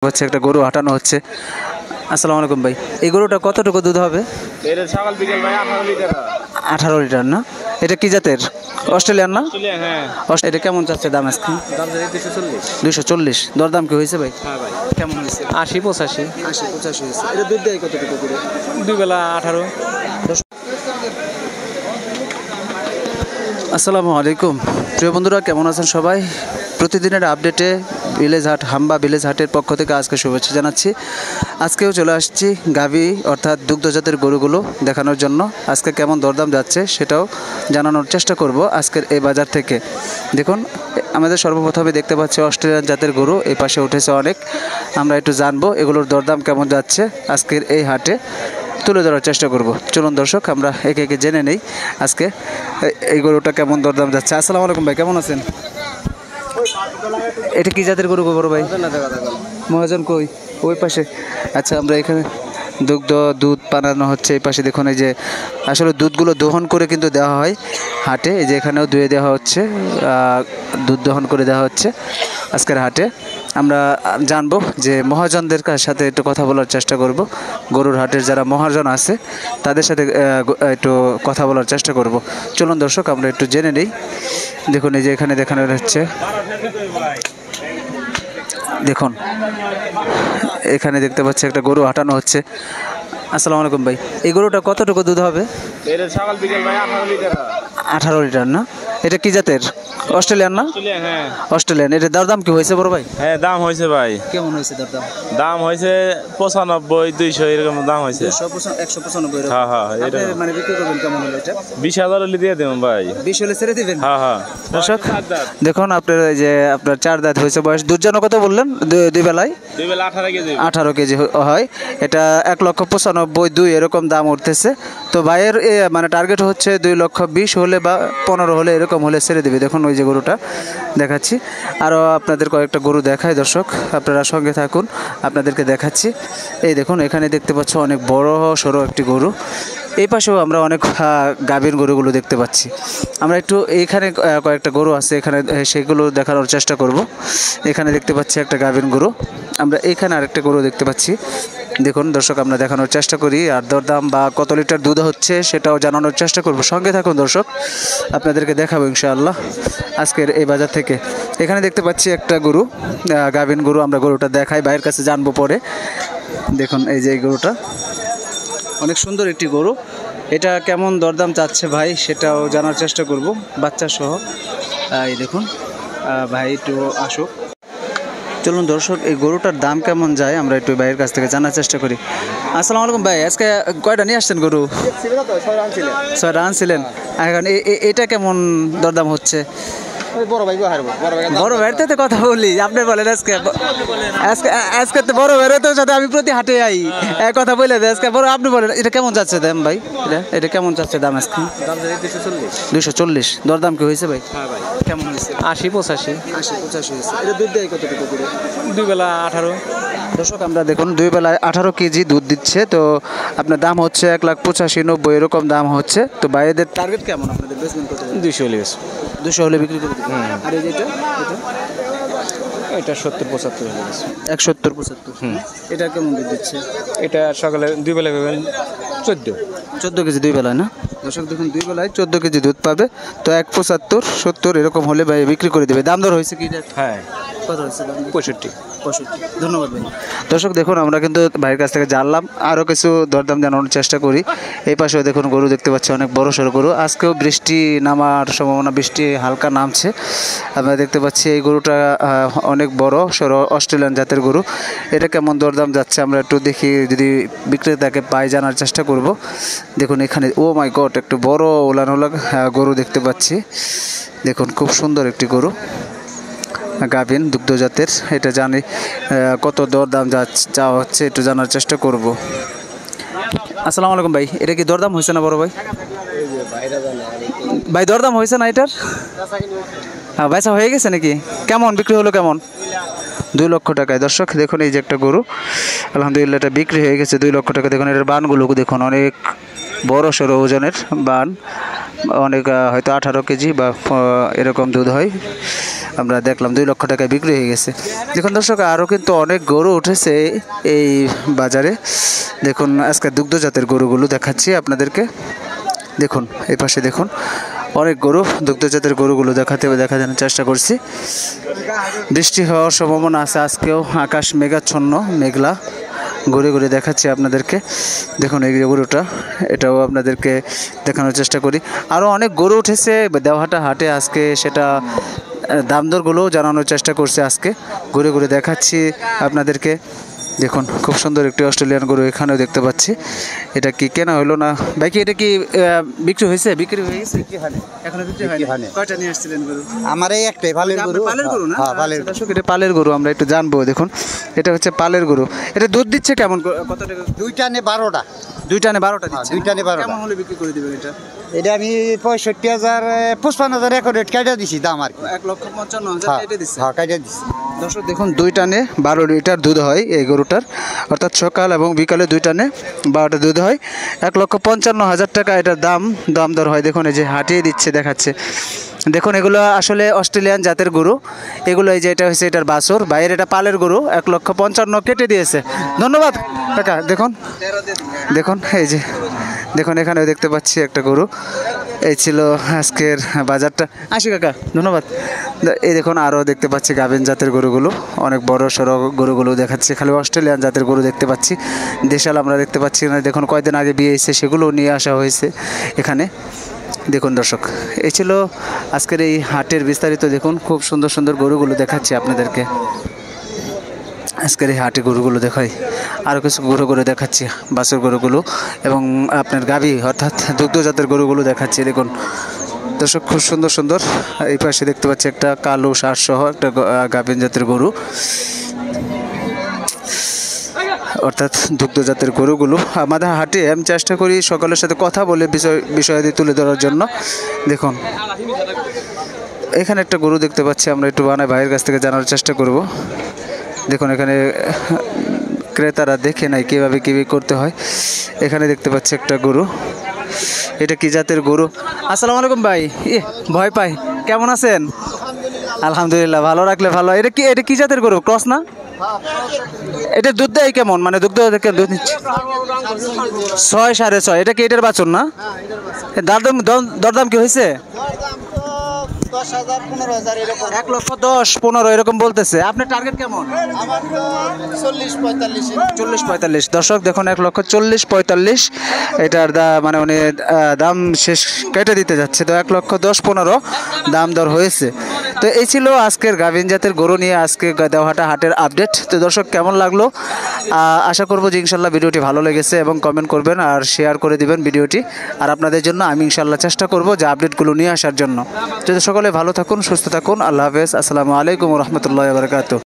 হচ্ছে একটা গরু হাঁটানো হচ্ছে। আসসালামু আলাইকুম ভাই, এই গরুটা কতটুকু দুধ হবে? এটা সকাল বিকেল ভাই 18 লিটার। 18 লিটার না? এটা কি জাতের? অস্ট্রেলিয়ান না? অস্ট্রেলিয়া, হ্যাঁ। এটা কেমন চাচ্ছে দাম আজকে? দাম যাচ্ছে 240। 240। দরদাম কি হয়েছে ভাই? হ্যাঁ ভাই। কেমন হয়েছে? 80 85। 80 85 হয়েছে। এটা দুধ দেয় কতটুকু করে? দুই বেলা 18। আসসালামু আলাইকুম প্রিয় বন্ধুরা, কেমন আছেন সবাই? প্রতিদিনের আপডেটে ভিলেজ হাট হাম্বা ভিলেজ হাটের পক্ষ থেকে আজকে শুভেচ্ছা জানাচ্ছি। আজকেও চলে আসছি গাভী অর্থাৎ দুগ্ধজাতের গরুগুলো দেখানোর জন্য। আজকে কেমন দরদাম যাচ্ছে সেটাও জানানোর চেষ্টা করব আজকের এই বাজার থেকে। দেখুন, আমাদের সর্বপ্রথমে দেখতে পাচ্ছি অস্ট্রেলিয়ান জাতের গরু এই পাশে উঠেছে অনেক। আমরা একটু জানবো এগুলোর দরদাম কেমন যাচ্ছে আজকের এই হাটে, তুলে ধরার চেষ্টা করব। চলুন দর্শক, আমরা একে একে জেনে নেই আজকে এই গরুটা কেমন দরদাম যাচ্ছে। আসসালামু আলাইকুম ভাই, কেমন আছেন? এটা কি জাতের গরু বড় ভাই? মহাজন কই? ওই পাশে। আচ্ছা, আমরা এখানে দুধ বানানো হচ্ছে এই পাশে। দেখুন, এই যে আসলে দুধগুলো দহন করে কিন্তু দেওয়া হয় হাটে। এই যে এখানেও ধুয়ে দেওয়া হচ্ছে, দুধ দহন করে দেওয়া হচ্ছে আজকের হাটে। আমরা জানবো যে মহাজনদের সাথে একটু কথা বলার চেষ্টা করব। গরুর হাটের যারা মহাজন আছে তাদের সাথে একটু কথা বলার চেষ্টা করব। চলুন দর্শক, আমরা একটু জেনে নিই। দেখুন, এই যে এখানে দেখানো হচ্ছে, দেখুন এখানে দেখতে পাচ্ছি একটা গরু হাঁটানো হচ্ছে। আসসালামু আলাইকুম ভাই, এই গরুটা কতটুকু দুধ হবে? এটা সকাল বিকেল ভাই 18 লিটার। 18 লিটার না? এটা কি জাতের? অস্ট্রেলিয়ান না? অস্ট্রেলিয়া, হ্যাঁ। অস্ট্রেলিয়ান। এটার দরদাম কি হয়েছে বড় ভাই? হ্যাঁ, দাম হয়েছে ভাই। কেমন হয়েছে দরদাম? দাম হয়েছে 95 200 এরকম দাম হয়েছে। 195। হ্যাঁ হ্যাঁ, এটা মানে বিক্রি করবেন কেমন হলো এটা? 20,000 হলে দিয়ে দেবেন ভাই। 20 হলে ছেড়ে দিবেন? হ্যাঁ হ্যাঁ। দর্শক দেখুন, আপনার এই যে আপনার 4 দাঁত হয়েছে বয়স। দুধ যেন কত বললেন? দুই বেলায় 2 বেলা 18 কেজি। 18 কেজি হয়। এটা 1,95,2 এরকম দাম উঠতেছে। তো ভাইয়ের মানে টার্গেট হচ্ছে 2,20,000 হলে বা 15 হলে এরকম হলে ছেড়ে দেবে। দেখুন ওই যে গরুটা দেখাচ্ছি। আরও আপনাদের কয়েকটা গরু দেখায় দর্শক, আপনারা সঙ্গে থাকুন, আপনাদেরকে দেখাচ্ছি। এই দেখুন, এখানে দেখতে পাচ্ছ অনেক বড় সড়ো একটি গরু। এই পাশেও আমরা অনেক গাভীর গরুগুলো দেখতে পাচ্ছি। আমরা একটু এইখানে কয়েকটা গরু আছে, এখানে সেগুলো দেখানোর চেষ্টা করব। এখানে দেখতে পাচ্ছি একটা গাভীর গরু, আমরা এইখানে আরেকটা গরু দেখতে পাচ্ছি। দেখুন দর্শক, আমরা দেখানোর চেষ্টা করি আর দরদাম বা কত লিটার দুধ হচ্ছে সেটাও জানানোর চেষ্টা করব। সঙ্গে থাকুন দর্শক, আপনাদেরকে দেখাবো ইনশাআল্লাহ আজকের এই বাজার থেকে। এখানে দেখতে পাচ্ছি একটা গরু, গাভীর গরু। আমরা গরুটা দেখাই, ভাইয়ের কাছে জানবো পরে। দেখুন এই যে এই গরুটা অনেক সুন্দর একটি গরু। এটা কেমন দরদাম চাচ্ছে ভাই সেটাও জানার চেষ্টা করব বাচ্চা সহ। এই দেখুন, ভাই একটু আসুক। চলুন দর্শক, এই গরুটার দাম কেমন যায় আমরা একটু ভাইয়ের কাছ থেকে জানার চেষ্টা করি। আসসালামু আলাইকুম ভাই, আজকে কয়টা নিয়ে আসছেন গরু? 6টা আনছিলেন। এখন এটা কেমন দরদাম হচ্ছে? বড় ভাইয়ের সাথে কথা বলি, আপনি বলেন। আজকে তো বড় ভাইয়ের সাথে আমি প্রতি হাটে আই, কথা বলে দেয় আজকে বড়। আপনি বলেন এটা কেমন যাচ্ছে দাম ভাই? এটা কেমন যাচ্ছে দাম আজকে? 240। দরদাম কি হয়েছে ভাই? হ্যাঁ ভাই। কেমন হয়েছে? 80 85। 80 85 হয়েছে। এটা দুধ দেয় কতটুকু করে? 2 বেলা 18। দর্শক, আমরা দেখুন 2 বেলায় 18 কেজি দুধ দিচ্ছে। তো আপনার দাম হচ্ছে 1,85,90 এরকম দাম হচ্ছে। তো বাইরেদের টার্গেট কেমন আপনাদের? বেসমেন্ট কত? 200 হলে 200 হলে বিক্রি করে দেবেন। আর এই যেটা এটা 70 75 হয়ে গেছে। 170 75। এটা কেমন দুধ দিচ্ছে? এটা সকালে 2 বেলা পাবেন 14 কেজি 2 বেলায় না? দর্শক দেখুন, 2 বেলায় 14 কেজি দুধ পাবে। তো 175 70 এরকম হলে ভাই বিক্রি করে দেবে। দাম দর হয়েছে কি? হ্যাঁ, কত হয়েছে দাম? 65। ধন্যবাদ ভাই। দর্শক দেখুন, আমরা কিন্তু ভাইয়ের কাছ থেকে জানলাম, আরও কিছু দরদাম জানানোর চেষ্টা করি। এই পাশেও দেখুন গরু দেখতে পাচ্ছি, অনেক বড় সড়ো গরু। আজকেও বৃষ্টি নামার সম্ভাবনা, বৃষ্টি হালকা নামছে। আমরা দেখতে পাচ্ছি এই গরুটা অনেক বড় সড়ো অস্ট্রেলিয়ান জাতের গরু। এটা কেমন দরদাম যাচ্ছে আমরা একটু দেখি, যদি বিক্রেতাকে পাই জানার চেষ্টা করব। দেখুন এখানে ও মাই গড, একটু বড় ওলান গরু দেখতে পাচ্ছি। দেখুন খুব সুন্দর একটি গরু, গাভীন দুগ্ধ জাতের। এটা জানি কত দরদাম চাওয়া হচ্ছে একটু জানার চেষ্টা করব। আসসালামু আলাইকুম ভাই, এটা কি দরদাম হয়েছে না বড় ভাই? ভাই দরদাম হয়েছে না এটার? হ্যাঁ, বেচা হয়ে গেছে নাকি? কেমন বিক্রি হলো কেমন? 2 লক্ষ টাকায়। দর্শক দেখুন, এই যে একটা গরু, আলহামদুলিল্লাহ এটা বিক্রি হয়ে গেছে 2 লক্ষ টাকা। দেখুন এটার বানগুলো দেখুন, অনেক বড় সড়ো ওজনের বান, অনেক হয়তো 18 কেজি বা এরকম দুধ হয়। আমরা দেখলাম 2 লক্ষ টাকায় বিক্রি হয়ে গেছে। দেখুন দর্শক, আরও কিন্তু অনেক গরু উঠেছে এই বাজারে। দেখুন আজকে দুগ্ধজাতের গরুগুলো দেখাচ্ছি আপনাদেরকে। দেখুন এই পাশে দেখুন অনেক গরু, দুগ্ধজাতের গরুগুলো দেখানোর চেষ্টা করছি। বৃষ্টি হওয়ার সম্ভাবনা আছে আজকেও, আকাশ মেঘাচ্ছন্ন, মেঘলা। ঘুরে ঘুরে দেখাচ্ছি আপনাদেরকে। দেখুন এই যে গরুটা, এটাও আপনাদেরকে দেখানোর চেষ্টা করি। আরও অনেক গরু উঠেছে দেওহাটা হাটে আজকে, সেটা দাম দরগুলোও জানানোর চেষ্টা করছে আজকে। ঘুরে ঘুরে দেখাচ্ছি আপনাদেরকে। দেখুন খুব সুন্দর একটি অস্ট্রেলিয়ান গরু এখানেও দেখতে পাচ্ছি। এটা কি কেনা হলো না ভাই? কি এটা কি বিক্রি হয়েছে? বিক্রি হয়ে গেছে? এখনো বিক্রি হয়নি। কয়টা নিয়ে আসছিলেন গরু? আমার এই একটাই পালের গরু। পালের গরু না? হ্যাঁ, পালের। দর্শক, এটা পালের গরু, আমরা একটু জানবো। দেখুন এটা হচ্ছে পালের গরু। এটা দুধ দিচ্ছে কেমন, কত টাকা? 2 টানে 12টা। 2 টানে 12টা দিচ্ছে। 2 টানে 12টা। কেমন হলে বিক্রি করে দিবেন এটা? এটা আমি 65,000 55,000 এখন রেট কাটা দিছি দাম আর কি। 1,55,000 কেটে দিচ্ছে। হ্যাঁ, কাটা দিছি। দর্শক দেখুন 2 টানে 12 লিটার দুধ হয় এই গরুটার, অর্থাৎ সকাল এবং বিকালে 2 টানে 12টা দুধ হয়। 1,55,000 টাকা এটার দাম দর হয়। দেখুন এই যে হাঁটিয়ে দিচ্ছে, দেখাচ্ছে। দেখুন এগুলো আসলে অস্ট্রেলিয়ান জাতের গরু এগুলো। এই যে এটা হচ্ছে এটার বাছুর, বাইরের এটা পালের গরু। 1,55,000 কেটে দিয়েছে। ধন্যবাদ কাকা। দেখুন দেখুন এই যে দেখুন এখানেও দেখতে পাচ্ছি একটা গরু। এই ছিল আজকের বাজারটা। আসি কাকা, ধন্যবাদ। এই দেখুন আরও দেখতে পাচ্ছি গাভিন জাতের গরুগুলো, অনেক বড় সড়ো গরুগুলো দেখাচ্ছে। খালি অস্ট্রেলিয়ান জাতের গরু দেখতে পাচ্ছি, দেশাল আমরা দেখতে পাচ্ছি না। দেখুন কয়দিন আগে বিয়ে এসেছে, সেগুলো নিয়ে আসা হয়েছে এখানে। দেখুন দর্শক, এই ছিল আজকের এই হাটের বিস্তারিত। দেখুন খুব সুন্দর সুন্দর গরুগুলো দেখাচ্ছি আপনাদেরকে। আজকের এই হাটে গরুগুলো দেখাই, আরও কিছু গরু দেখাচ্ছি, বাছুর গরুগুলো এবং আপনার গাভী অর্থাৎ দুগ্ধজাতের গরুগুলো দেখাচ্ছি। দেখুন দর্শক খুব সুন্দর সুন্দর। এই পাশে দেখতে পাচ্ছি একটা কালো সারসহ একটা গাভীন জাতের গরু, অর্থাৎ দুগ্ধজাতের গরুগুলো আমাদের হাটে। আমি চেষ্টা করি সকলের সাথে কথা বলে বিষয়াদি তুলে ধরার জন্য। দেখুন এখানে একটা গরু দেখতে পাচ্ছি, আমরা একটু ভাইয়ের কাছ থেকে জানার চেষ্টা করব। দেখুন এখানে ক্রেতারা দেখে নাই কীভাবে করতে হয়। এখানে দেখতে পাচ্ছি একটা গরু, এটা কি জাতের গরু? আসসালামু আলাইকুম ভাই। ভয় পাই, কেমন আছেন? আলহামদুলিল্লাহ, ভালো রাখলে ভালো। এটা কি জাতের গরু? ক্রস না? এটা দুধ দেয় কেমন, মানে দুধ নিচ্ছে? 6 6.5। এটা কি এটার বাছুর না? দরদাম কি হয়েছে? 1,10,15,000 এরকম বলতেছে। আপনার টার্গেট কেমন? 40-45। দর্শক দেখুন 1,40,45 এটার মানে উনি দাম শেষ কেটে দিতে যাচ্ছে। তো 1,10,15 দাম দর হয়েছে। তো এই ছিল আজকের গাভিন জাতের গরু নিয়ে আজকে দেওহাটা হাটের আপডেট। তো দর্শক কেমন লাগলো? আশা করবো যে ইনশাল্লাহ ভিডিওটি ভালো লেগেছে এবং কমেন্ট করবেন আর শেয়ার করে দিবেন ভিডিওটি। আর আপনাদের জন্য আমি ইনশাল্লাহ চেষ্টা করব যে আপডেটগুলো নিয়ে আসার জন্য। যদি সকলে ভালো থাকুন, সুস্থ থাকুন। আল্লাহ হাফেজ। আসসালামু আলাইকুম রহমতুল্লাহ বারকাতুহু।